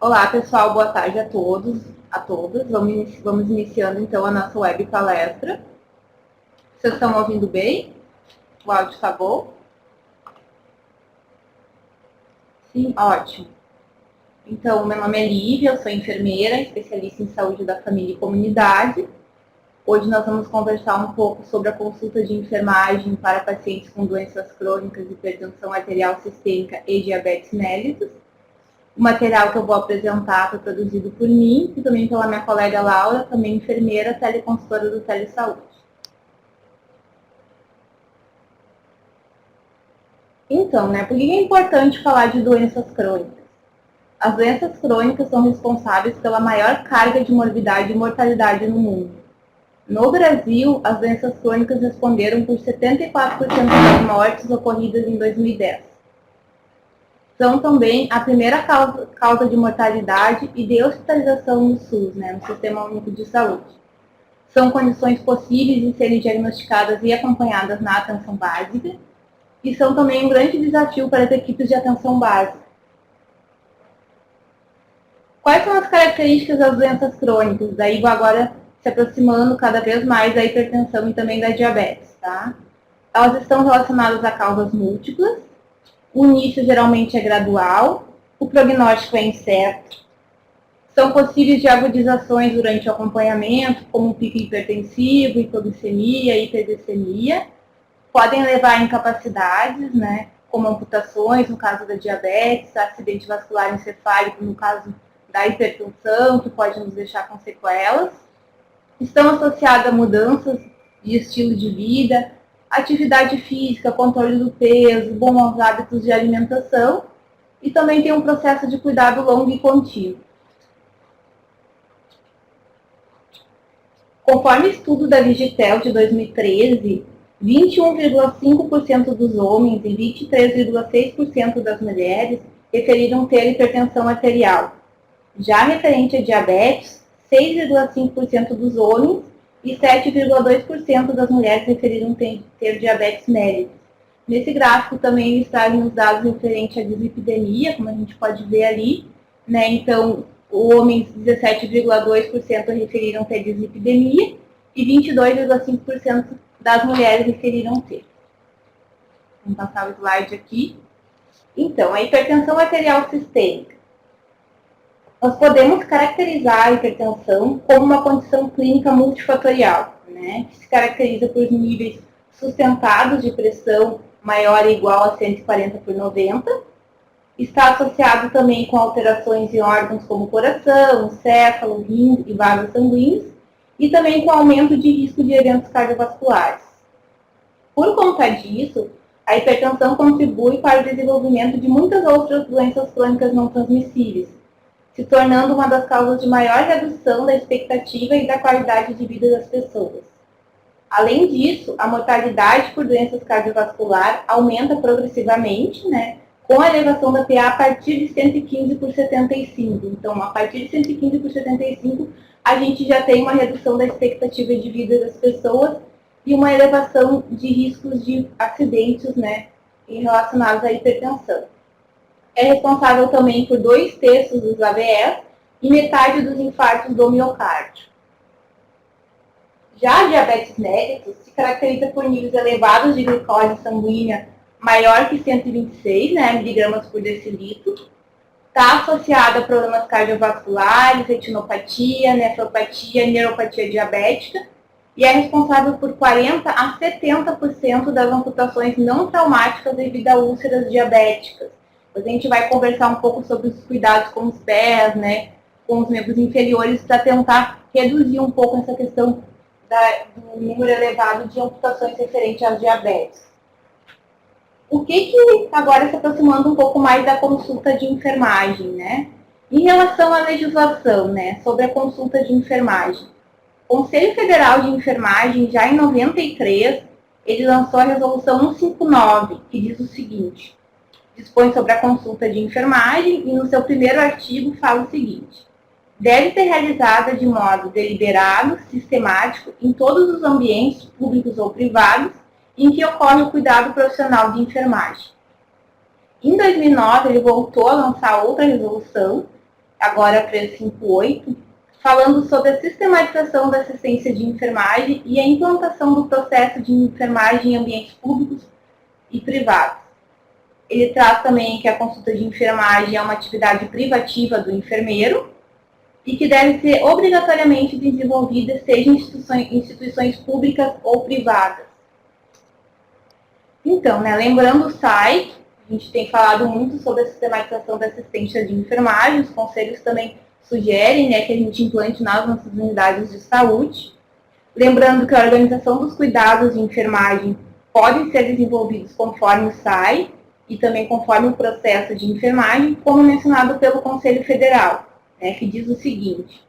Olá, pessoal, boa tarde a todos, a todas. Vamos iniciando então a nossa web palestra. Vocês estão ouvindo bem? O áudio está bom? Sim, ótimo. Então, meu nome é Lívia, eu sou enfermeira, especialista em saúde da família e comunidade. Hoje nós vamos conversar um pouco sobre a consulta de enfermagem para pacientes com doenças crônicas, hipertensão arterial sistêmica e diabetes mellitus. O material que eu vou apresentar foi produzido por mim e também pela minha colega Laura, também enfermeira, teleconsultora do Telesaúde. Então, por que é importante falar de doenças crônicas? As doenças crônicas são responsáveis pela maior carga de morbidade e mortalidade no mundo. No Brasil, as doenças crônicas responderam por 74% das mortes ocorridas em 2010. São também a primeira causa de mortalidade e de hospitalização no SUS, no Sistema Único de Saúde. São condições possíveis de serem diagnosticadas e acompanhadas na atenção básica e são também um grande desafio para as equipes de atenção básica. Quais são as características das doenças crônicas? Daí vou agora se aproximando cada vez mais da hipertensão e também da diabetes, tá? Elas estão relacionadas a causas múltiplas. O início geralmente é gradual, o prognóstico é incerto, são possíveis de agudizações durante o acompanhamento, como pico hipertensivo, hipoglicemia, hiperglicemia, podem levar a incapacidades, como amputações, no caso da diabetes, acidente vascular encefálico, no caso da hipertensão, que pode nos deixar com sequelas. Estão associadas a mudanças de estilo de vida, atividade física, controle do peso, bons hábitos de alimentação e também tem um processo de cuidado longo e contínuo. Conforme estudo da Vigitel de 2013, 21,5% dos homens e 23,6% das mulheres referiram ter hipertensão arterial. Já referente a diabetes, 6,5% dos homens e 7,2% das mulheres referiram ter diabetes mellitus. Nesse gráfico também eles trazem os dados referentes à dislipidemia, como a gente pode ver ali, Então, homens 17,2% referiram ter dislipidemia e 22,5% das mulheres referiram ter. Vamos passar o slide aqui. Então, a hipertensão arterial sistêmica. Nós podemos caracterizar a hipertensão como uma condição clínica multifatorial, que se caracteriza por níveis sustentados de pressão maior ou igual a 140/90. Está associado também com alterações em órgãos como coração, encéfalo, rins e vasos sanguíneos, e também com aumento de risco de eventos cardiovasculares. Por conta disso, a hipertensão contribui para o desenvolvimento de muitas outras doenças crônicas não transmissíveis, se tornando uma das causas de maior redução da expectativa e da qualidade de vida das pessoas. Além disso, a mortalidade por doenças cardiovasculares aumenta progressivamente, com a elevação da PA a partir de 115/75. Então, a partir de 115/75, a gente já tem uma redução da expectativa de vida das pessoas e uma elevação de riscos de acidentes, relacionados à hipertensão. É responsável também por 2/3 dos AVEs e metade dos infartos do miocárdio. Já a diabetes mellitus se caracteriza por níveis elevados de glicose sanguínea maior que 126 miligramas por decilitro. Está associada a problemas cardiovasculares, retinopatia, nefropatia e neuropatia diabética e é responsável por 40% a 70% das amputações não traumáticas devido a úlceras diabéticas. A gente vai conversar um pouco sobre os cuidados com os pés, com os membros inferiores, para tentar reduzir um pouco essa questão do número elevado de amputações referente às diabetes. O que agora se aproximando um pouco mais da consulta de enfermagem, Em relação à legislação, sobre a consulta de enfermagem. O Conselho Federal de Enfermagem, já em 93, ele lançou a Resolução 159, que diz o seguinte: dispõe sobre a consulta de enfermagem e no seu primeiro artigo fala o seguinte: deve ser realizada de modo deliberado, sistemático, em todos os ambientes públicos ou privados em que ocorre o cuidado profissional de enfermagem. Em 2009, ele voltou a lançar outra resolução, agora 358, falando sobre a sistematização da assistência de enfermagem e a implantação do processo de enfermagem em ambientes públicos e privados. Ele traz também que a consulta de enfermagem é uma atividade privativa do enfermeiro e que deve ser obrigatoriamente desenvolvida, seja em instituições públicas ou privadas. Então, lembrando o SAI, a gente tem falado muito sobre a sistematização da assistência de enfermagem, os conselhos também sugerem que a gente implante nas nossas unidades de saúde. Lembrando que a organização dos cuidados de enfermagem podem ser desenvolvidos conforme o SAI e também conforme o processo de enfermagem, como mencionado pelo Conselho Federal, que diz o seguinte: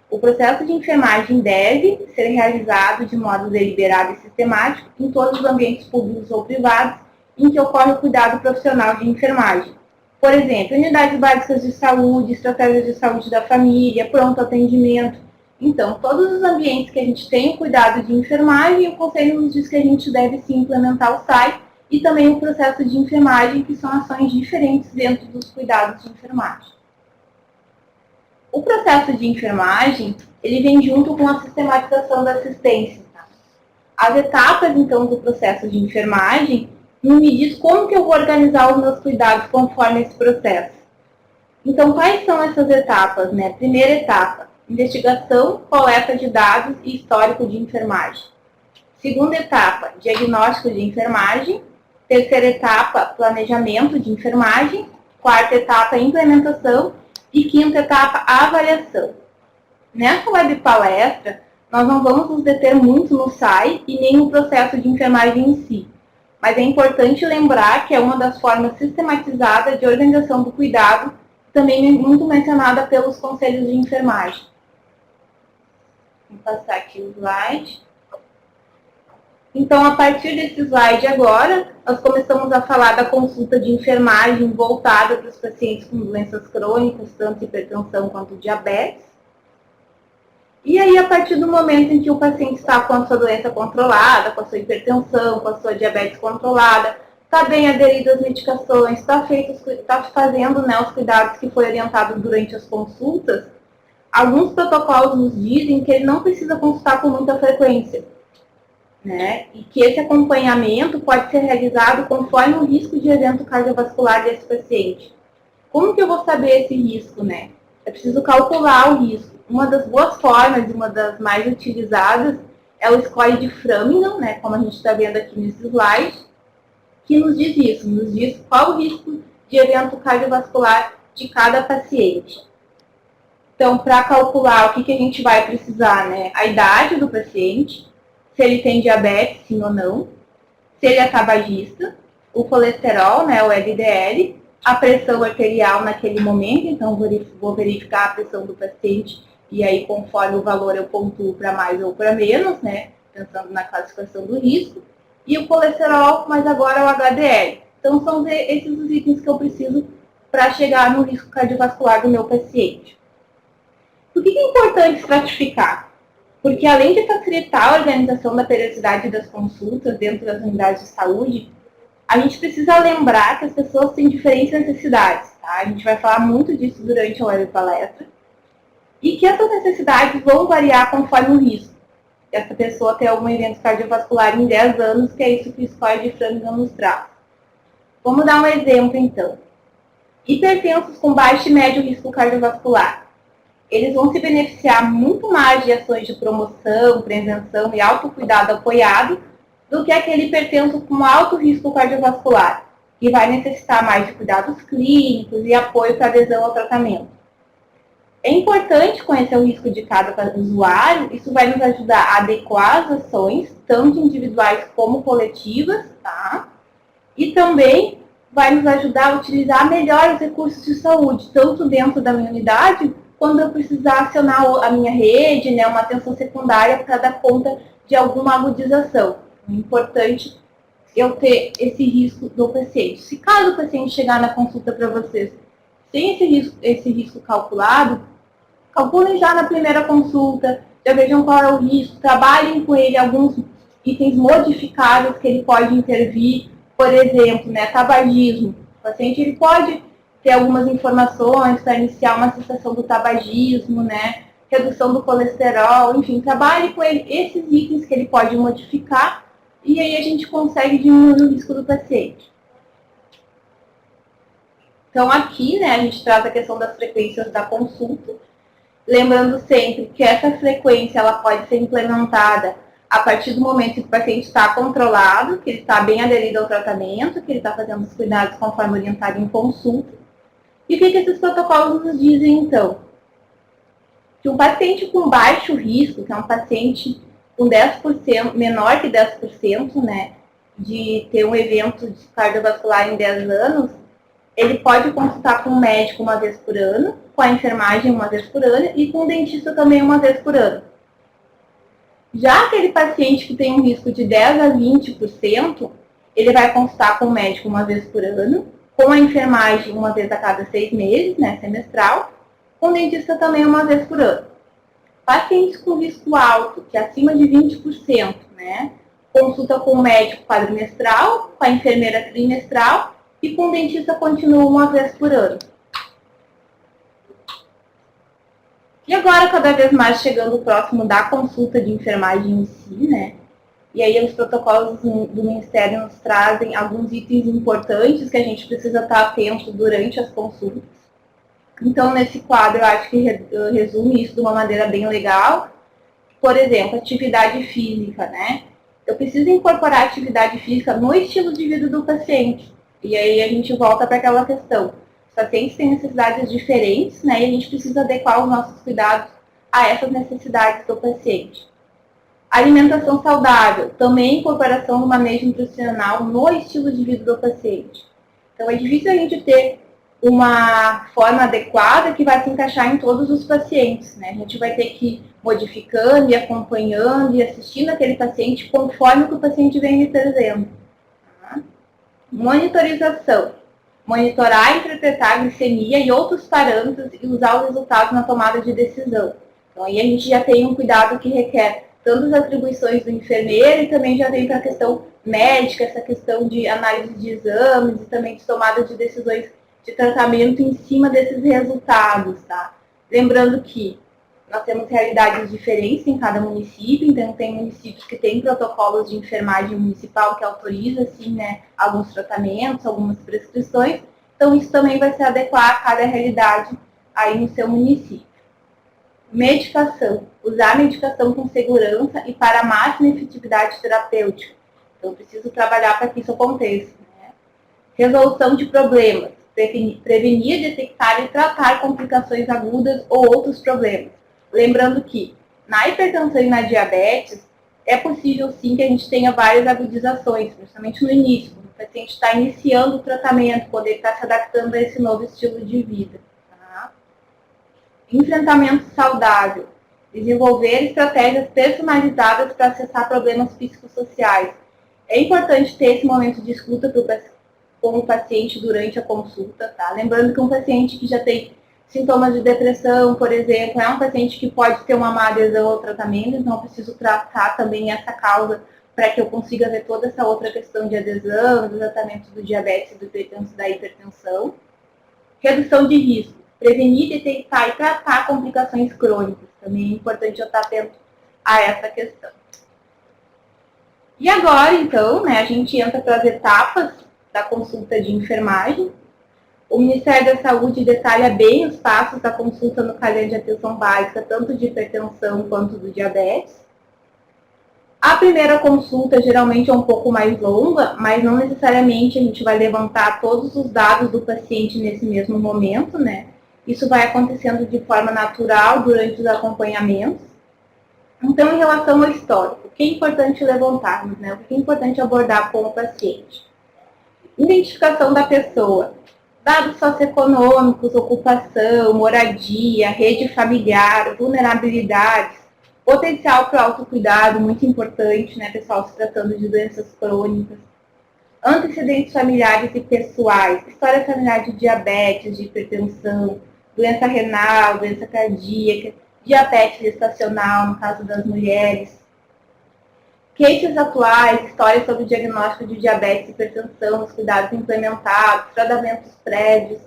o processo de enfermagem deve ser realizado de modo deliberado e sistemático em todos os ambientes públicos ou privados em que ocorre o cuidado profissional de enfermagem. Por exemplo, unidades básicas de saúde, estratégias de saúde da família, pronto atendimento. Então, todos os ambientes que a gente tem o cuidado de enfermagem, o Conselho nos diz que a gente deve sim implementar o SAI e também o processo de enfermagem, que são ações diferentes dentro dos cuidados de enfermagem. O processo de enfermagem, ele vem junto com a sistematização da assistência. Tá? As etapas, então, do processo de enfermagem me diz como que eu vou organizar os meus cuidados conforme esse processo. Então, quais são essas etapas? Primeira etapa, investigação, coleta de dados e histórico de enfermagem. Segunda etapa, diagnóstico de enfermagem. Terceira etapa, planejamento de enfermagem. Quarta etapa, implementação. E quinta etapa, avaliação. Nessa web palestra, nós não vamos nos deter muito no SAI e nem no processo de enfermagem em si. Mas é importante lembrar que é uma das formas sistematizadas de organização do cuidado, também muito mencionada pelos conselhos de enfermagem. Vou passar aqui o slide. Então, a partir desse slide agora, nós começamos a falar da consulta de enfermagem voltada para os pacientes com doenças crônicas, tanto hipertensão quanto diabetes. E aí, a partir do momento em que o paciente está com a sua doença controlada, com a sua hipertensão, com a sua diabetes controlada, está bem aderido às medicações, está fazendo os cuidados que foi orientado durante as consultas, alguns protocolos nos dizem que ele não precisa consultar com muita frequência. E que esse acompanhamento pode ser realizado conforme o risco de evento cardiovascular desse paciente. Como que eu vou saber esse risco? É preciso calcular o risco. Uma das boas formas, uma das mais utilizadas, é o score de Framingham, como a gente está vendo aqui nesse slide, que nos diz isso, nos diz qual o risco de evento cardiovascular de cada paciente. Então, para calcular o que a gente vai precisar, a idade do paciente, se ele tem diabetes, sim ou não, se ele é tabagista, o colesterol, o LDL, a pressão arterial naquele momento, então vou verificar a pressão do paciente e aí conforme o valor eu pontuo para mais ou para menos, pensando na classificação do risco, e o colesterol, mas agora o HDL. Então são esses os itens que eu preciso para chegar no risco cardiovascular do meu paciente. Por que é importante estratificar? Porque além de facilitar a organização da periodicidade das consultas dentro das unidades de saúde, a gente precisa lembrar que as pessoas têm diferentes necessidades. Tá? A gente vai falar muito disso durante a web palestra. E que essas necessidades vão variar conforme o risco. Essa pessoa tem algum evento cardiovascular em 10 anos, que é isso que o score de Framingham nos traz. Vamos dar um exemplo, então. Hipertensos com baixo e médio risco cardiovascular. Eles vão se beneficiar muito mais de ações de promoção, prevenção e autocuidado apoiado do que aquele hipertenso com alto risco cardiovascular, que vai necessitar mais de cuidados clínicos e apoio para adesão ao tratamento. É importante conhecer o risco de cada usuário, isso vai nos ajudar a adequar as ações, tanto individuais como coletivas, tá? E também vai nos ajudar a utilizar melhor os recursos de saúde, tanto dentro da minha unidade, quando eu precisar acionar a minha rede, uma atenção secundária para dar conta de alguma agudização. É importante eu ter esse risco do paciente. Se caso o paciente chegar na consulta para vocês sem esse risco calculado, calculem já na primeira consulta, já vejam qual é o risco, trabalhem com ele alguns itens modificáveis que ele pode intervir, por exemplo, tabagismo. O paciente ele pode ter algumas informações para iniciar uma cessação do tabagismo, né? Redução do colesterol, enfim, trabalhe com ele, esses itens que ele pode modificar e aí a gente consegue diminuir o risco do paciente. Então aqui, né, a gente traz a questão das frequências da consulta, lembrando sempre que essa frequência ela pode ser implementada a partir do momento que o paciente está controlado, que ele está bem aderido ao tratamento, que ele está fazendo os cuidados conforme orientado em consulta. E o que esses protocolos nos dizem, então? Que um paciente com baixo risco, que é um paciente com 10%, menor que 10%, né, de ter um evento cardiovascular em 10 anos, ele pode consultar com o médico uma vez por ano, com a enfermagem uma vez por ano e com o dentista também uma vez por ano. Já aquele paciente que tem um risco de 10 a 20%, ele vai consultar com o médico uma vez por ano, com a enfermagem uma vez a cada 6 meses, né, semestral, com o dentista também uma vez por ano. Pacientes com risco alto, que é acima de 20%, né, consulta com o médico quadrimestral, com a enfermeira trimestral e com o dentista continua uma vez por ano. E agora, cada vez mais chegando próximo da consulta de enfermagem em si, né? E aí os protocolos do Ministério nos trazem alguns itens importantes que a gente precisa estar atento durante as consultas. Então, nesse quadro, eu acho que resume isso de uma maneira bem legal. Por exemplo, atividade física, né? Eu preciso incorporar atividade física no estilo de vida do paciente. E aí a gente volta para aquela questão. Os pacientes têm necessidades diferentes, né? E a gente precisa adequar os nossos cuidados a essas necessidades do paciente. Alimentação saudável, também incorporação do manejo nutricional no estilo de vida do paciente. Então é difícil a gente ter uma forma adequada que vai se encaixar em todos os pacientes, né? A gente vai ter que ir modificando e acompanhando e assistindo aquele paciente conforme o que o paciente vem me trazendo. Tá? Monitorização. Monitorar e interpretar a glicemia e outros parâmetros e usar os resultados na tomada de decisão. Então aí a gente já tem um cuidado que requer tanto as atribuições do enfermeiro e também já vem para a questão médica, essa questão de análise de exames e também de tomada de decisões de tratamento em cima desses resultados, tá? Lembrando que nós temos realidades diferentes em cada município, então tem municípios que têm protocolos de enfermagem municipal que autoriza, assim, né, alguns tratamentos, algumas prescrições, então isso também vai se adequar a cada realidade aí no seu município. Medicação. Usar a medicação com segurança e para a máxima efetividade terapêutica. Então, eu preciso trabalhar para que isso aconteça. Né? Resolução de problemas. Prevenir, detectar e tratar complicações agudas ou outros problemas. Lembrando que na hipertensão e na diabetes, é possível sim que a gente tenha várias agudizações, principalmente no início, quando o paciente está iniciando o tratamento, quando ele está se adaptando a esse novo estilo de vida. Tá? Enfrentamento saudável. Desenvolver estratégias personalizadas para acessar problemas psicossociais. É importante ter esse momento de escuta com o paciente durante a consulta, tá? Lembrando que um paciente que já tem sintomas de depressão, por exemplo, é um paciente que pode ter uma má adesão ao tratamento, então eu preciso tratar também essa causa para que eu consiga ver toda essa outra questão de adesão, do tratamento do diabetes e da hipertensão. Redução de risco. Prevenir, detectar e tratar complicações crônicas. Também é importante eu estar atento a essa questão. E agora, então, né, a gente entra para as etapas da consulta de enfermagem. O Ministério da Saúde detalha bem os passos da consulta no caderno de atenção básica, tanto de hipertensão quanto do diabetes. A primeira consulta geralmente é um pouco mais longa, mas não necessariamente a gente vai levantar todos os dados do paciente nesse mesmo momento, né? Isso vai acontecendo de forma natural durante os acompanhamentos. Então, em relação ao histórico, o que é importante levantarmos, né? O que é importante abordar com o paciente? Identificação da pessoa. Dados socioeconômicos, ocupação, moradia, rede familiar, vulnerabilidades, potencial para o autocuidado, muito importante, né, pessoal, se tratando de doenças crônicas. Antecedentes familiares e pessoais, história familiar de diabetes, de hipertensão, doença renal, doença cardíaca, diabetes gestacional, no caso das mulheres. Queixas atuais, histórias sobre o diagnóstico de diabetes e hipertensão, os cuidados implementados, tratamentos prévios.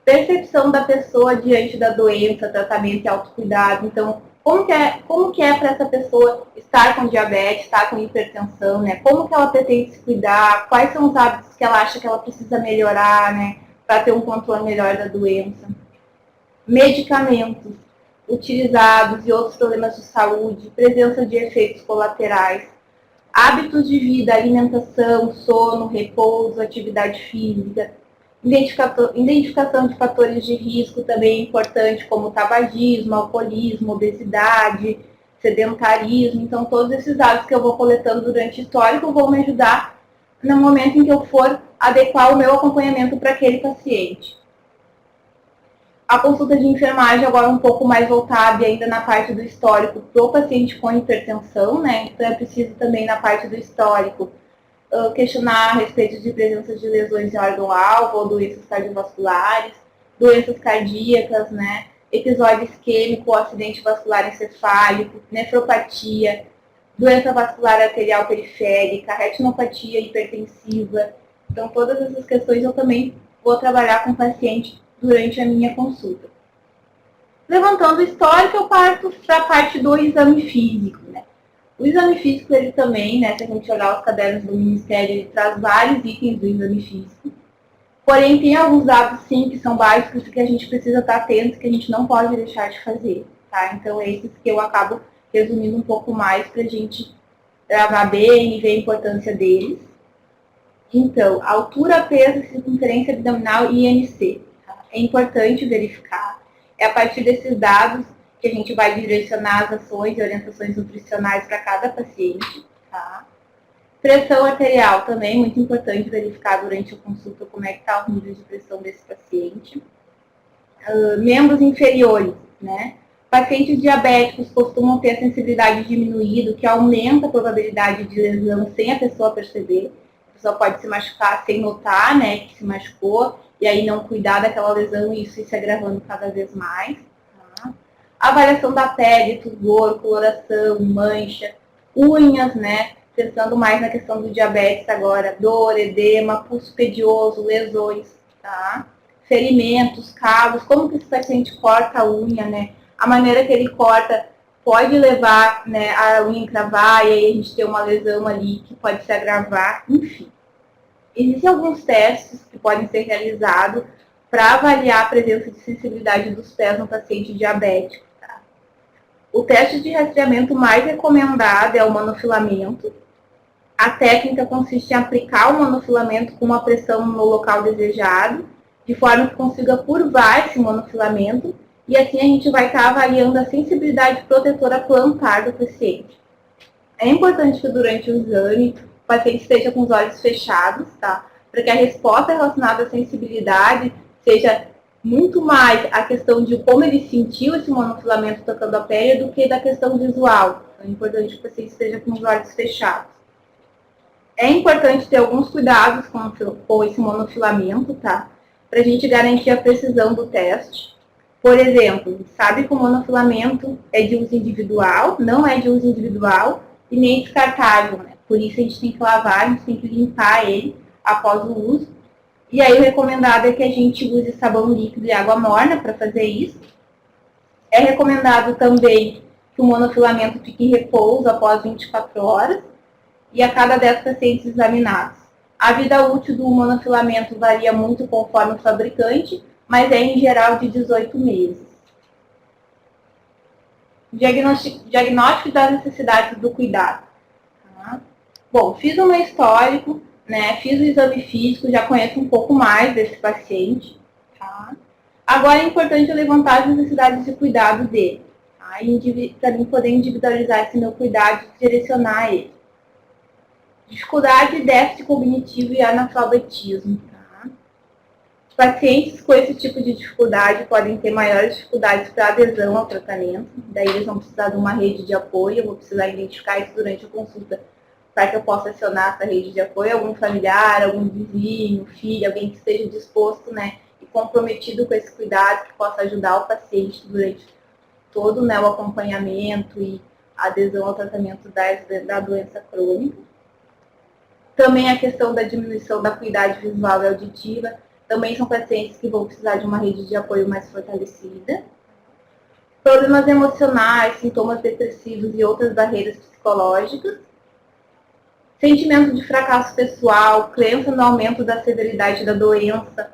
percepção da pessoa diante da doença, tratamento e autocuidado. Então, como que é para essa pessoa estar com diabetes, estar com hipertensão, né? Como que ela pretende se cuidar, quais são os hábitos que ela acha que ela precisa melhorar, né? Para ter um controle melhor da doença. Medicamentos utilizados e outros problemas de saúde, presença de efeitos colaterais, hábitos de vida, alimentação, sono, repouso, atividade física, identificação de fatores de risco também importante, como tabagismo, alcoolismo, obesidade, sedentarismo. Então, todos esses dados que eu vou coletando durante o histórico vão me ajudar no momento em que eu for adequar o meu acompanhamento para aquele paciente. A consulta de enfermagem agora um pouco mais voltada ainda na parte do histórico para o paciente com hipertensão, né? Então é preciso também na parte do histórico questionar a respeito de presença de lesões em órgão-alvo ou doenças cardiovasculares, doenças cardíacas, né? Episódio isquêmico, acidente vascular encefálico, nefropatia, doença vascular arterial periférica, retinopatia hipertensiva. Então todas essas questões eu também vou trabalhar com o paciente durante a minha consulta. Levantando o histórico, eu parto para a parte do exame físico, né? O exame físico, ele também, né, se a gente olhar os cadernos do Ministério, ele traz vários itens do exame físico. Porém, tem alguns dados, sim, que são básicos e que a gente precisa estar atento, que a gente não pode deixar de fazer, tá? Então, esses que eu acabo resumindo um pouco mais para a gente gravar bem e ver a importância deles. Então, altura, peso, circunferência abdominal e IMC. É importante verificar. É a partir desses dados que a gente vai direcionar as ações e orientações nutricionais para cada paciente. Tá? Pressão arterial também, muito importante verificar durante a consulta como é que está o nível de pressão desse paciente. Membros inferiores, né? Pacientes diabéticos costumam ter a sensibilidade diminuída, que aumenta a probabilidade de lesão sem a pessoa perceber. A pessoa pode se machucar sem notar, né, que se machucou, e aí não cuidar daquela lesão e isso ir se agravando cada vez mais. Tá? Avaliação da pele, turgor, coloração, mancha, unhas, né, pensando mais na questão do diabetes agora, dor, edema, pulso pedioso, lesões, tá? Ferimentos, calos, como que esse paciente corta a unha, né? A maneira que ele corta pode levar, né, a unha encravar e aí a gente ter uma lesão ali que pode se agravar, enfim. Existem alguns testes que podem ser realizados para avaliar a presença de sensibilidade dos pés no paciente diabético. Tá? O teste de rastreamento mais recomendado é o monofilamento. A técnica consiste em aplicar o monofilamento com uma pressão no local desejado, de forma que consiga curvar esse monofilamento, e assim a gente vai estar avaliando a sensibilidade protetora plantar do paciente. É importante que durante o exame o paciente esteja com os olhos fechados, tá? Para que a resposta relacionada à sensibilidade seja muito mais a questão de como ele sentiu esse monofilamento tocando a pele do que da questão visual. Então, é importante que o paciente esteja com os olhos fechados. É importante ter alguns cuidados com esse monofilamento, tá? Para a gente garantir a precisão do teste. Por exemplo, sabe que o monofilamento é de uso individual, não é de uso individual e nem descartável, né? Por isso a gente tem que lavar, a gente tem que limpar ele após o uso. E aí o recomendado é que a gente use sabão líquido e água morna para fazer isso. É recomendado também que o monofilamento fique em repouso após 24 horas e a cada 10 pacientes examinados. A vida útil do monofilamento varia muito conforme o fabricante, mas é em geral de 18 meses. Diagnóstico das necessidades do cuidado. Tá? Bom, fiz o meu histórico, né, fiz o exame físico, já conheço um pouco mais desse paciente. Tá? Agora é importante levantar as necessidades de cuidado dele, tá? Para mim poder individualizar esse meu cuidado e direcionar ele. Dificuldade, déficit cognitivo e analfabetismo. Tá? Pacientes com esse tipo de dificuldade podem ter maiores dificuldades para adesão ao tratamento, daí eles vão precisar de uma rede de apoio, eu vou precisar identificar isso durante a consulta para que eu possa acionar essa rede de apoio, algum familiar, algum vizinho, filho, alguém que esteja disposto, né, e comprometido com esse cuidado, que possa ajudar o paciente durante todo, né, o acompanhamento e a adesão ao tratamento da doença crônica. Também a questão da diminuição da acuidade visual e auditiva, Também são pacientes que vão precisar de uma rede de apoio mais fortalecida. Problemas emocionais, sintomas depressivos e outras barreiras psicológicas. Sentimento de fracasso pessoal, crença no aumento da severidade da doença,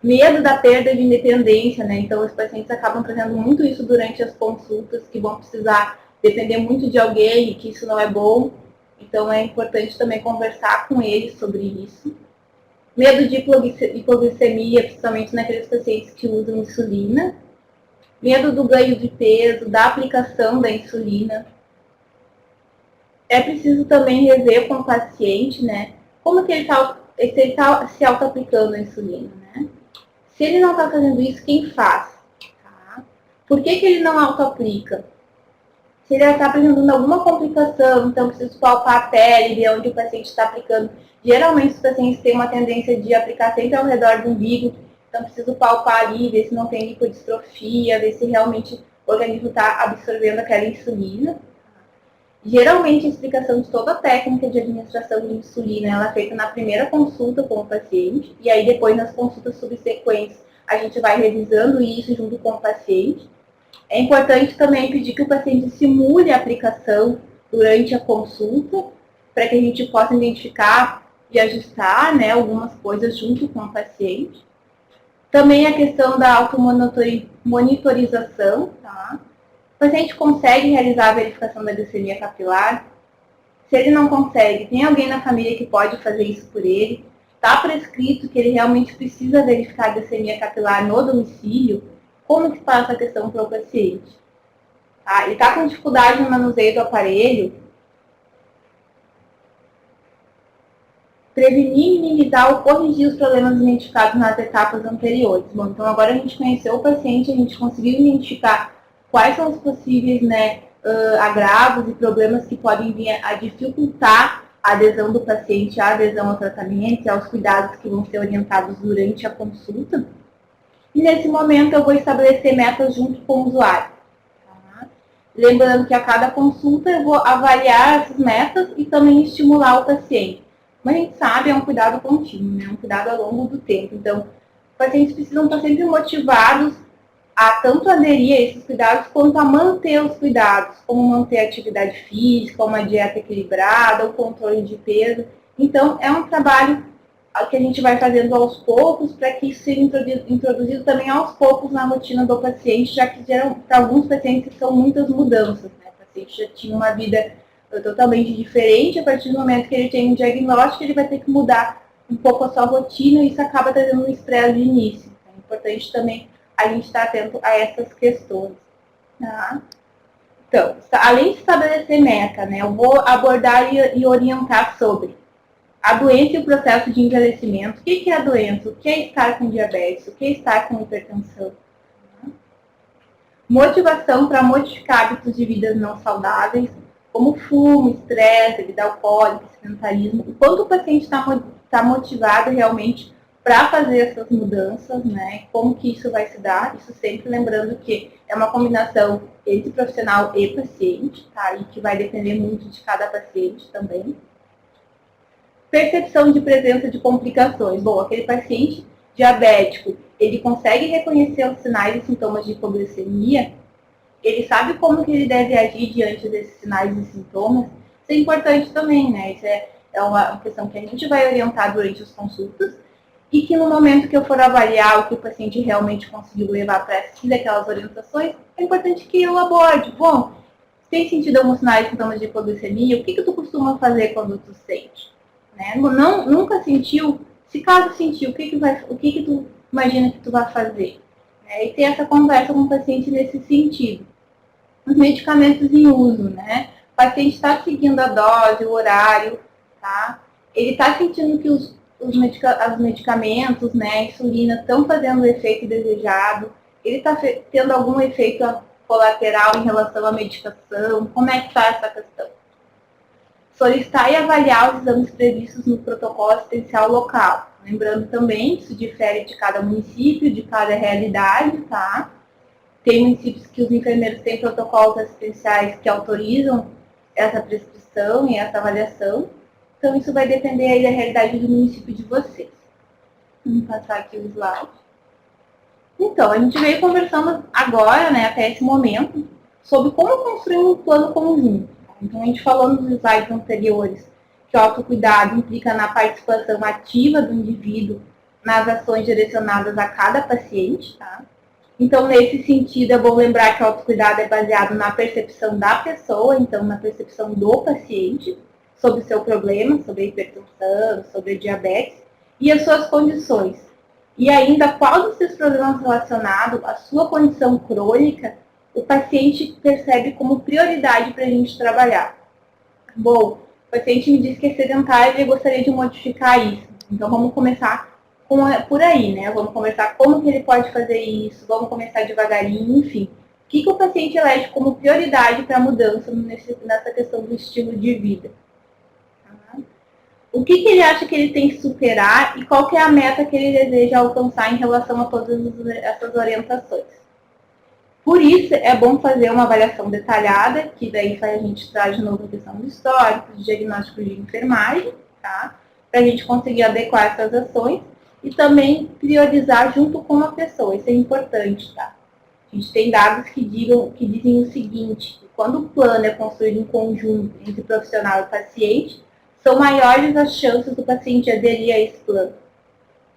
medo da perda de independência, né? Então, os pacientes acabam trazendo muito isso durante as consultas, que vão precisar depender muito de alguém e que isso não é bom. Então, é importante também conversar com eles sobre isso. Medo de hipoglicemia, principalmente naqueles pacientes que usam insulina. Medo do ganho de peso, da aplicação da insulina. É preciso também rever com o paciente, né? Como que ele está se auto-aplicando a insulina, né? Se ele não está fazendo isso, quem faz? Tá? Por que ele não auto-aplica? Se ele está apresentando alguma complicação, então preciso palpar a pele, ver onde o paciente está aplicando. Geralmente os pacientes têm uma tendência de aplicar sempre ao redor do umbigo, então preciso palpar ali, ver se não tem lipodistrofia, ver se realmente o organismo está absorvendo aquela insulina. Geralmente a explicação de toda a técnica de administração de insulina ela é feita na primeira consulta com o paciente, e aí depois nas consultas subsequentes a gente vai revisando isso junto com o paciente. É importante também pedir que o paciente simule a aplicação durante a consulta, para que a gente possa identificar e ajustar, né, algumas coisas junto com o paciente. Também a questão da automonitorização, tá? O paciente consegue realizar a verificação da glicemia capilar. Se ele não consegue, tem alguém na família que pode fazer isso por ele. Está prescrito que ele realmente precisa verificar a glicemia capilar no domicílio. Como que está essa questão para o paciente? Tá? Ele está com dificuldade no manuseio do aparelho. Prevenir, minimizar ou corrigir os problemas identificados nas etapas anteriores. Bom, então agora a gente conheceu o paciente, a gente conseguiu identificar quais são os possíveis, né, agravos e problemas que podem vir a dificultar a adesão do paciente à adesão ao tratamento e aos cuidados que vão ser orientados durante a consulta. E nesse momento eu vou estabelecer metas junto com o usuário. Tá? Lembrando que a cada consulta eu vou avaliar essas metas e também estimular o paciente. Como a gente sabe, é um cuidado contínuo, né? Um cuidado ao longo do tempo. Então, os pacientes precisam estar sempre motivados a tanto aderir a esses cuidados, quanto a manter os cuidados, como manter a atividade física, uma dieta equilibrada, o controle de peso. Então, é um trabalho que a gente vai fazendo aos poucos, para que isso seja introduzido também aos poucos na rotina do paciente, já que para alguns pacientes são muitas mudanças, né? O paciente já tinha uma vida totalmente diferente, a partir do momento que ele tem um diagnóstico, ele vai ter que mudar um pouco a sua rotina, e isso acaba trazendo um estresse de início. É importante também a gente estar atento a essas questões. Tá? Então, além de estabelecer meta, né, eu vou abordar e orientar sobre a doença e o processo de envelhecimento. O que é a doença? O que é estar com diabetes? O que é estar com hipertensão? Motivação para modificar hábitos de vida não saudáveis, como fumo, estresse, bebida alcoólica, sedentarismo. O quanto o paciente está motivado realmente para fazer essas mudanças, né? Como que isso vai se dar? Isso sempre lembrando que é uma combinação entre profissional e paciente, tá? E que vai depender muito de cada paciente também. Percepção de presença de complicações. Bom, aquele paciente diabético, ele consegue reconhecer os sinais e sintomas de hipoglicemia, ele sabe como que ele deve agir diante desses sinais e sintomas. Isso é importante também, né? Isso é uma questão que a gente vai orientar durante as consultas, e que no momento que eu for avaliar o que o paciente realmente conseguiu levar para seguir aquelas orientações, é importante que eu aborde. Bom, tem sentido alguns sinais e sintomas de hipoglicemia? O que tu costuma fazer quando tu sente? Né? Nunca sentiu? Se caso sentiu, o que tu imagina que tu vai fazer? E ter essa conversa com o paciente nesse sentido. Os medicamentos em uso, né? O paciente está seguindo a dose, o horário, tá? Ele está sentindo que os medicamentos, né, a insulina, estão fazendo o efeito desejado, ele está tendo algum efeito colateral em relação à medicação, como é que está essa questão? Solicitar e avaliar os exames previstos no protocolo assistencial local. Lembrando também que isso difere de cada município, de cada realidade, tá? Tem municípios que os enfermeiros têm protocolos assistenciais que autorizam essa prescrição e essa avaliação. Então, isso vai depender aí da realidade do município de vocês. Vamos passar aqui o slide. Então, a gente veio conversando agora, né, até esse momento, sobre como construir um plano conjunto. Então, a gente falou nos slides anteriores que o autocuidado implica na participação ativa do indivíduo nas ações direcionadas a cada paciente, tá? Então, nesse sentido, é bom lembrar que o autocuidado é baseado na percepção da pessoa, então na percepção do paciente, sobre o seu problema, sobre a hipertensão, sobre a diabetes, e as suas condições. E ainda, qual dos seus problemas relacionados à sua condição crônica, o paciente percebe como prioridade para a gente trabalhar. Bom, o paciente me disse que é sedentário e gostaria de modificar isso. Então, vamos começar por aí, né? Vamos conversar como que ele pode fazer isso, vamos começar devagarinho, enfim. O que o paciente elege como prioridade para a mudança nessa questão do estilo de vida? O que ele acha que ele tem que superar e qual que é a meta que ele deseja alcançar em relação a todas essas orientações. Por isso, é bom fazer uma avaliação detalhada, que daí a gente traz de novo a questão do histórico, de diagnóstico de enfermagem, tá? Para a gente conseguir adequar essas ações e também priorizar junto com a pessoa. Isso é importante, tá? A gente tem dados que dizem o seguinte, que quando o plano é construído em conjunto entre profissional e paciente, são maiores as chances do paciente aderir a esse plano.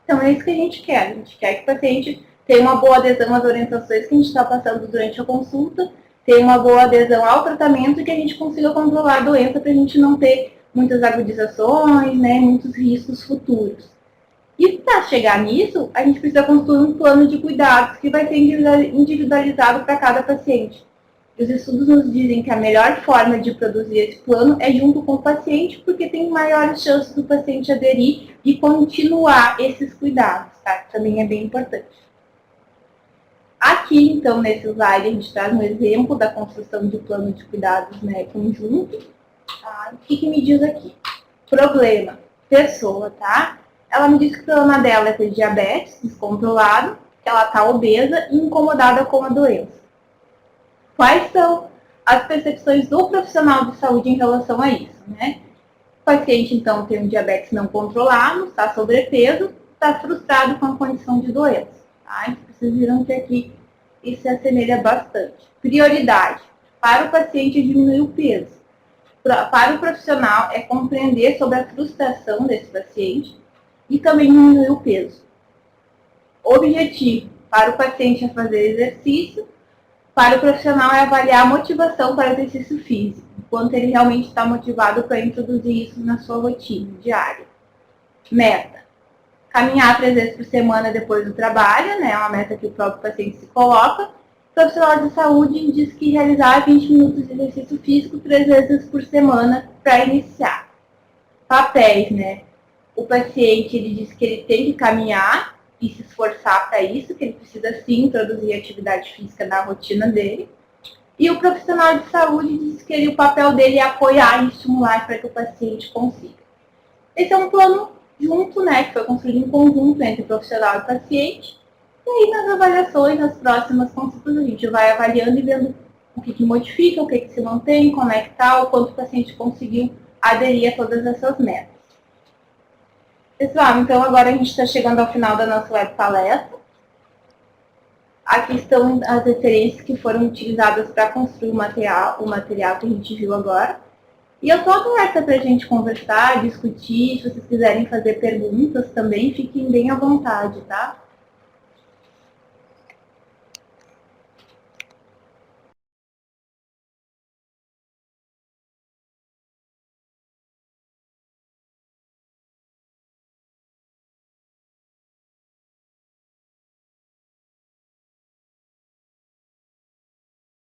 Então, é isso que a gente quer. A gente quer que o paciente tenha uma boa adesão às orientações que a gente está passando durante a consulta, tenha uma boa adesão ao tratamento e que a gente consiga controlar a doença para a gente não ter muitas agudizações, né, muitos riscos futuros. E para chegar nisso, a gente precisa construir um plano de cuidados que vai ser individualizado para cada paciente. Os estudos nos dizem que a melhor forma de produzir esse plano é junto com o paciente, porque tem maiores chances do paciente aderir e continuar esses cuidados, tá? Também é bem importante. Aqui, então, nesse slide, a gente traz um exemplo da construção de plano de cuidados, né, conjunto. Tá? O que me diz aqui? Problema. Pessoa, tá? Ela me diz que o problema dela é ter diabetes descontrolado, que ela está obesa e incomodada com a doença. Quais são as percepções do profissional de saúde em relação a isso, né? O paciente, então, tem um diabetes não controlado, está sobrepeso, está frustrado com a condição de doença. Tá? Vocês viram que aqui isso se assemelha bastante. Prioridade. Para o paciente, diminuir o peso. Para o profissional, é compreender sobre a frustração desse paciente e também diminuir o peso. Objetivo. Para o paciente, é fazer exercício. Para o profissional, é avaliar a motivação para o exercício físico, quanto ele realmente está motivado para introduzir isso na sua rotina diária. Meta. Caminhar 3 vezes por semana depois do trabalho, né? É uma meta que o próprio paciente se coloca. O profissional de saúde diz que realizar 20 minutos de exercício físico 3 vezes por semana para iniciar. Papéis, né? O paciente ele diz que ele tem que caminhar e se esforçar para isso, que ele precisa sim introduzir atividade física na rotina dele. E o profissional de saúde diz que o papel dele é apoiar e estimular para que o paciente consiga. Esse é um plano junto, né, que foi construído em conjunto entre o profissional e o paciente. E aí nas avaliações, nas próximas consultas, a gente vai avaliando e vendo o que modifica, o que se mantém, como é que está, o quanto o paciente conseguiu aderir a todas essas metas. Pessoal, então agora a gente está chegando ao final da nossa web palestra. Aqui estão as referências que foram utilizadas para construir o material que a gente viu agora. E eu estou aberta para a gente conversar, discutir, se vocês quiserem fazer perguntas também, fiquem bem à vontade, tá?